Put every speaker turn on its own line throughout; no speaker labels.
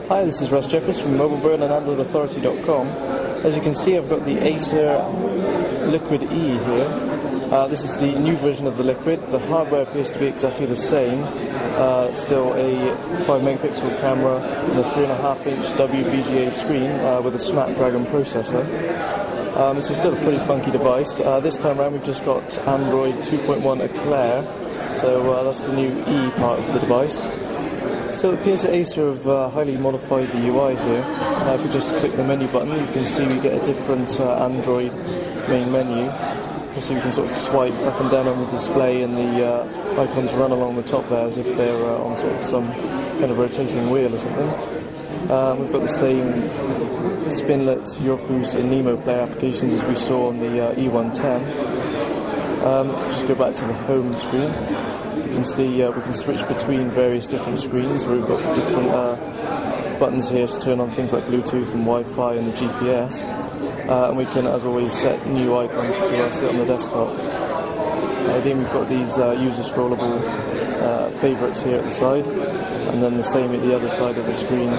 Hi, this is Russ Jeffers from MobileBird and AndroidAuthority.com. As you can see, I've got the Acer Liquid E here. This is the new version of the Liquid. The hardware appears to be exactly the same. Still a 5 megapixel camera and a 3.5 inch WVGA screen with a Snapdragon processor. This is still a pretty funky device. This time around we've just got Android 2.1 Eclair, so that's the new E part of the device. So it appears that Acer have highly modified the UI here. If you just click the menu button, you can see we get a different Android main menu. So you can sort of swipe up and down on the display, and the icons run along the top there as if they're on sort of some kind of rotating wheel or something. We've got the same Spinlet, Eurofuse and Nemo Play applications as we saw on the E110. Just go back to the home screen. You can see we can switch between various different screens. We've got different buttons here to turn on things like Bluetooth and Wi-Fi and the GPS. And we can, as always, set new icons to sit on the desktop. Again, we've got these user scrollable favourites here at the side, and then the same at the other side of the screen.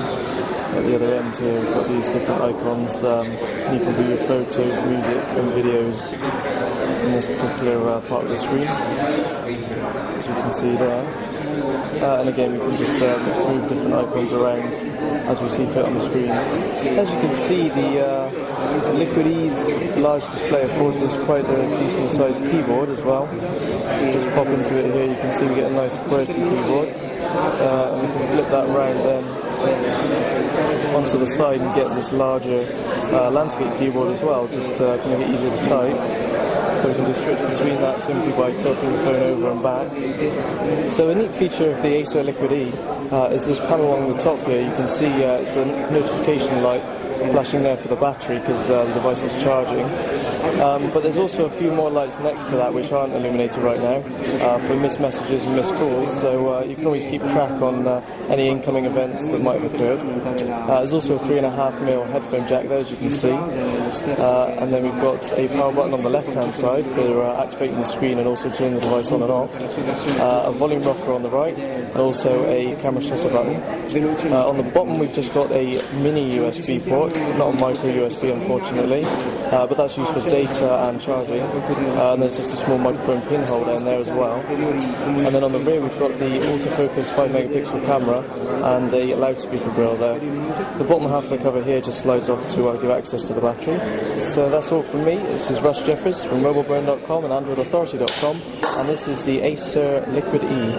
At the other end here, we've got these different icons. You can view your photos, music and videos in this particular part of the screen, as you can see there. And again, we can just move different icons around as we see fit on the screen. As you can see, the Liquid E's large display affords us quite a decent sized keyboard as well. You just pop into it here, you can see we get a nice QWERTY keyboard. And we can flip that around then onto the side and get this larger landscape keyboard as well, just to make it easier to type. So we can just switch between that simply by tilting the phone over and back. So a neat feature of the Acer Liquid E is this panel along the top here. You can see it's a notification light flashing there for the battery because the device is charging. But there's also a few more lights next to that which aren't illuminated right now for missed messages and missed calls, so you can always keep track on any incoming events that might have occurred. There's also a 3.5mm headphone jack there, as you can see, and then we've got a power button on the left hand side for activating the screen and also turning the device on and off, a volume rocker on the right, and also a camera shutter button. On the bottom we've just got a mini USB port, not a micro USB unfortunately, but that's used for data and charging, and there's just a small microphone pinhole down there as well. And then on the rear we've got the autofocus 5 megapixel camera and a loudspeaker grill there. The bottom half of the cover here just slides off to give access to the battery. So that's all from me. This is Russ Jeffers from MobileBird.com and AndroidAuthority.com, and this is the Acer Liquid E.